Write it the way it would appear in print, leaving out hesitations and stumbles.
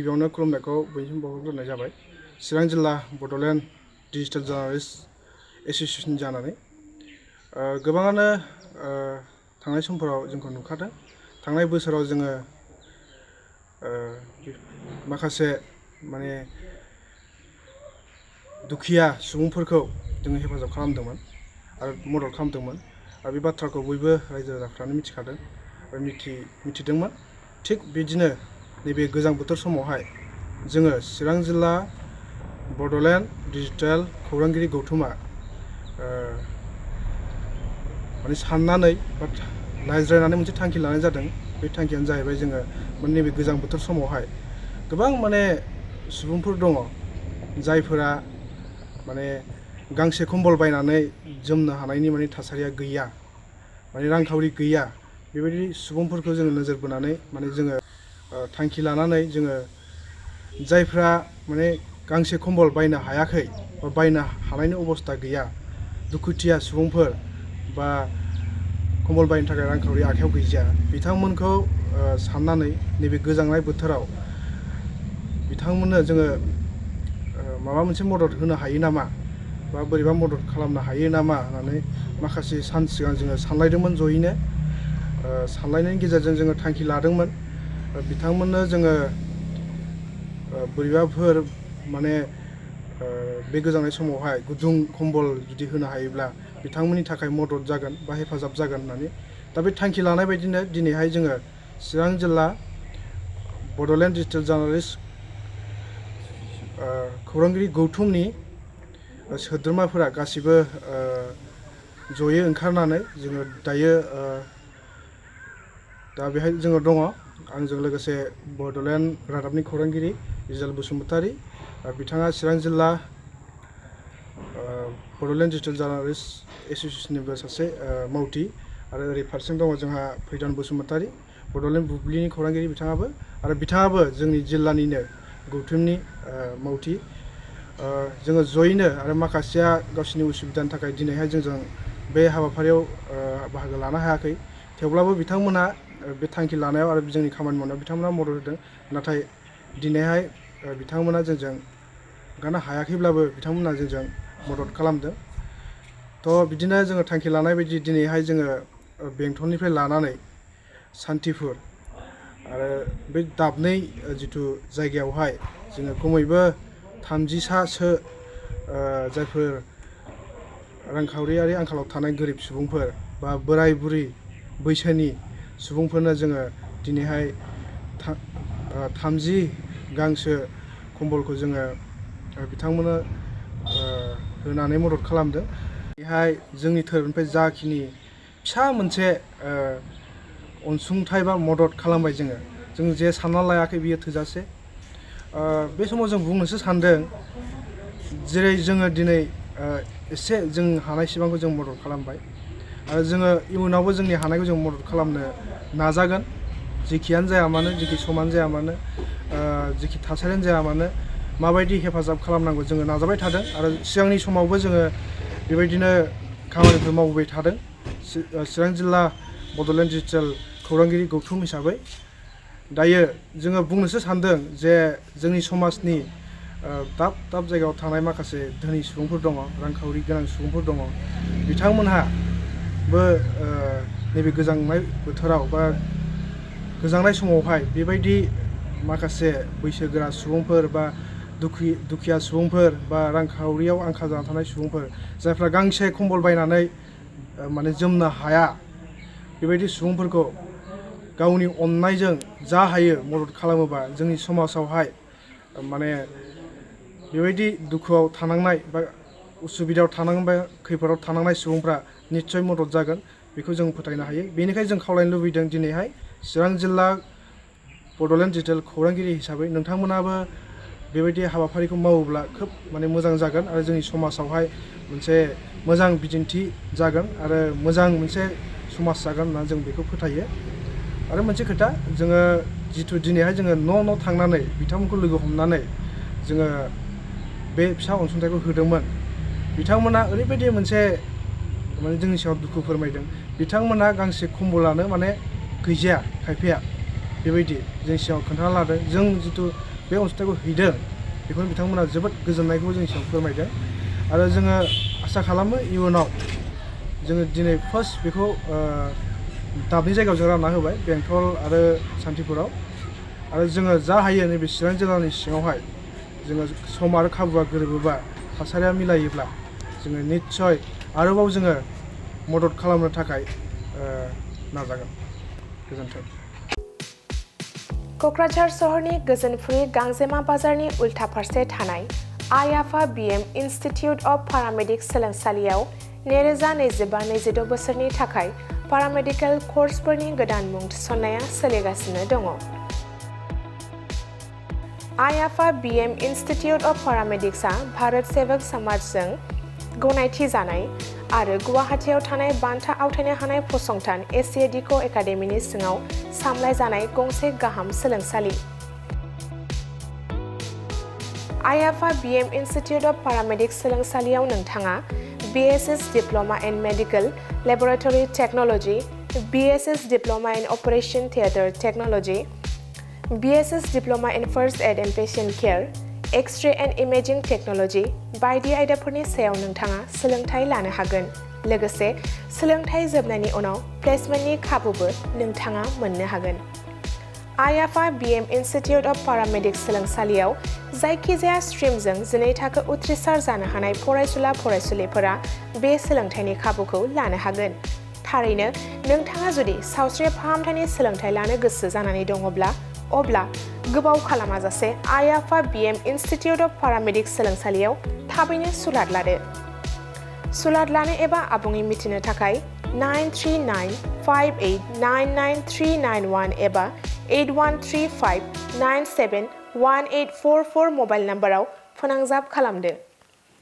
गिबियावनो खुलुमनायखौ बयनिसिम बावहरग्रोनाय जाबाय चिरां जिल्ला बड'लेण्ड डिजिटेल जार्नालिस्ट एसोसिएशन जानानै गोबाङानो थांनाय समफोराव जोंखौ नुखादों। थांनाय बोसोराव जोङो माखासे माने दुखिया सुबुंफोरखौ जोङो हेफाजाब खालामदोंमोन आरो मदद खालामदोंमोन आरो बे बाथ्राखौ बयबो रायजो राजाफ्रानो मिथिखादों आरो मिथिदोंमोन। थिग बिदिनो नैबे गोजां बोथोर समावहाय जोङो चिरां जिल्ला बड'लेण्ड डिजिटेल खौरांगिरि गौथुमा माने साननानै बा रायज्लायनानै मोनसे थांखि लानाय जादों। बे थांखियानो जाहैबाय जोङो नैबे गोजां बोथोर समावहाय गोबां माने सुबुंफोर दङ जायफोरा माने गांसे कम्बल बायनानै जोमनो हानायनि माने थासारिया गैया, माने रांखावरि गैया। बेबायदि सुबुंफोरखौ जोङो नोजोर बोनानै माने जोङो थांखि लानानै जोङो जायफ्रा माने गांसे कम्बल बायनो हायाखै बा बायनो हानायनि अबस्था गैया, दुखुथिया सुबुंफोर बा कम्बल बायनो थाखाय रांखावरि आखायाव गैजाया, बिथांमोनखौ साननानै नैबे गोजांनाय बोथोराव बिथांमोननो जोङो माबा मोनसे मदद होनो हायो नामा बा बोरैबा मदद खालामनो हायो नामा होननानै माखासे सान सिगां जोङो सानलायदोंमोन। जयैनो सानलायनायनि गेजेरजों जोङो थांखि लादोंमोन बिथांमोननो जोङो बोरैबाफोर माने बे गोजांनाय समावहाय गुदुं कम्बल जुदि होनो हायोब्ला बिथांमोननि थाखाय मदद जागोन बा हेफाजाब जागोन होननानै दा बे थांखि लानाय बायदिनो दिनैहाय जोङो चिरां जिल्ला बड'लेण्ड डिजिटेल जार्नालिस्ट खौरांगिरि गौथुमनि सोद्रोमाफोरा गासिबो जयै ओंखारनानै जोङो दायो दा बेहाय जोङो दङ। आंजों लोगोसे बड'लेण्ड रादाबनि खौरांगिरि इजल बसुमतारी, बिथाङा चिरां जिल्ला बड'लेण्ड डिजिटेल जार्नालिस्ट एसोसिएशननिबो सासे मावथि, आरो ओरै फारसेजों दङ जोंहा फैदान बसुमतारी, बड'लेण्ड बुब्लिनि खौरांगिरि बिथाङाबो जोंनि जिल्लानिनो गौथुमनि मावथि। जोङो जयैनो आरो माखासेया गावसिनि उसुबिदानि थाखाय दिनैहाय जोंजों बे हाबाफारियाव बाहागो लानो हायाखै, थेवब्लाबो बिथांमोनहा बे थांखि लानायाव आरो जोंनि खामानि मावनायाव बिथांमोना मदद होदों। नाथाय दिनैहाय बिथांमोना जोंजों ओंखारनो हायाखैब्लाबो बिथांमोना जोंजों मदद खालामदों। थ' बिदिनो जोङो थांखि लानाय बायदि दिनैहाय जोङो बेंटलनिफ्राय लानानै सान्थिफुर आरो बे दाबनै जिथु जायगायावहाय जोङो खमैबो 30सासो जायफोर रांखावरियारि आंखालाव थानाय गोरिब सुबुंफोर बा बोराय बुरि बैसोनि सुबुंफोरनो जोङो दिनैहाय 30 गांसो कम्बलखौ जोङो बिथांमोननो होनानै मदद खालामदों। बेहाय जोंनि थोरफोनिफ्राय जाखिनि फिसा मोनसे अनसुंथाइ बा मदद खालामबाय जों जे सानना लायाखै बियो थोजासे। बे समाव जों बुंनोसो सानदों, जेरै जोङो दिनै एसे जों हानायसिबांखौ जों मदद खालामबाय आरो जोङो इयुनावबो जोंनि हानायखौ जों मदद खालामनो नाजागोन। जेखियानो जाया मानो, जेखि समानो जाया मानो, जेखि थासारियानो जाया मानो, माबायदि हेफाजाब खालामनांगौ जोङो नाजाबाय थादों आरो सिगांनि समावबो जोङो बेबायदिनो खामानिफोर मावबोबाय थादों। चिरां जिल्ला बड'लेण्ड डिजिटेल खौरांगिरि गौथुम हिसाबै दायो जोङो बुंनोसो सानदों जे जोंनि समाजनि दाब दाब जायगायाव थानाय माखासे धोनि सुबुंफोर दङ, रांखावरि गोनां सुबुंफोर दङ, बिथांमोनहाबो नैबे गोजांनाय बोथोराव बा गोजांनाय समावहाय बेबायदि माखासे बैसोगोरा सुबुंफोर बा दुखिया सुबुंफोर बा रांखावरियाव आंखाल जाना थानाय सुबुंफोर जायफ्रा गांसे कम्बल बायनानै माने जोमनो हाया, बेबायदि सुबुंफोरखौ गावनि अननायजों जा हायो मदद खालामोबा जोंनि समाजावहाय माने बेबायदि दुखुआव थानांनाय बा उसुबिदायाव थानांनाय खैफोदाव थानांनाय सुबुंफ्रा निस्सय मदद जागोन, बेखौ जों फोथायनो हायो। बेनिखायनो जों खावलायनो लुबैदों दिनैहाय चिरां जिल्ला बड'लेण्ड डिजिटेल खौरांगिरि हिसाबै नोंथांमोनाबो बेबायदि हाबाफारिखौ मावोब्ला खोब माने मोजां जागोन आरो जोंनि समाजावहाय मोनसे मोजां बिदिन्थि जागोन आरो मोजां मोनसे समाज जागोन होनना जों बेखौ फोथायो। आरो मोनसे खोथा, जोङो जिथु दिनैहाय जोङो न' थांनानै बिथांमोनखौ लोगो हमनानै जोङो बे फिसा अनसुंथाइखौ होदोंमोन, बिथांमोना ओरैबायदि मोनसे माने जोंनि सायाव दुखु फोरमायदों। बिथांमोना गांसे कम्बलानो माने गैजाया, खायफाया बेबायदि जोंनि सिगाङाव खोन्थाना लादों। जों जिथु बे अनसुंथाइखौ हैदों बेखौनो बिथांमोना जोबोद गोजोननायखौ जोंनि सिगाङाव फोरमायदों आरो जोङो आसा खालामो इयुनाव जोङो दिनै फार्स्ट बेखौ दाबनै जायगायाव जों रानना होबाय बेंटल आरो सान्थिपुराव आरो जोङो जा हायो नैबे चिरां जिल्लानि सिङावहाय जोङो सम आरो खाबुआ गोरोबोबा थासारिया मिलायोब्ला जोङो निस्सय आरोबाव जोङो मदद खालामनो थाखाय नाजागोन। गोजोन्थों। क'क्राझार सहरनि गोजोनफुरि गांजेमा बाजारनि उल्था फारसे थानाय आइ आफा बिएम इनस्टिट्युट अफ पारामेडिक्स सोलोंसालियाव 2025-26 बोसोरनि थाखाय पारामेडिकेल कर्सफोरनि गोदान मुं थिसननाया सोलिगासिनो दङ। आइ आफा बिएम इनस्टिट्युट अफ पारामेडिक्सआ भारत सेवक समाजजों गनायथि जानाय आरो गुवाहाटीआव थानाय बान्था आवथायनो हानाय फसंथान एसिएडिक' एकाडेमिनि सिङाव सामलायजानाय गंसे गाहाम सोलोंसालि। आइ आफा बिएम इनस्टिट्युट अफ पारामेडिक्स सोलोंसालियाव नोंथाङा BSS diploma in medical laboratory technology, BSS diploma in operation theatre technology, BSS diploma in first aid and patient care, X-ray and imaging technology बायदि आयदाफोरनि सायाव नोंथाङा सोलोंथाय लानो हागोन। लोगोसे सोलोंथाय जोबनायनि उनाव प्लेसमेन्टनि खाबुबो नोंथाङा मोननो हागोन। आइ आफा बिएम इनस्टिट्युट अफ पारामेडिक्स सोलोंसालियाव जायखिजाया स्ट्रिमजों 12 थाखो उथ्रिसार जानो हानाय फरायसुला फरायसुलिफोरा बे सोलोंथायनि खाबुखौ लानो हागोन। थारैनो नोंथाङा जुदि सावस्रि फाहामथायनि सोलोंथाय लानो गोसो जानानै दङब्ला अब्ला गोबाव खालामाजासे आइ आफा बिएम इनस्टिट्युट अफ पारामेडिक्स सोलोंसालियाव थाबैनो सुलाद लादो। सुलाद लानो एबा आबुङै मिथिनो थाखाय 9395899391 एबा 8135971844 मबाइल नाम्बाराव फोनांजाब खालामदो।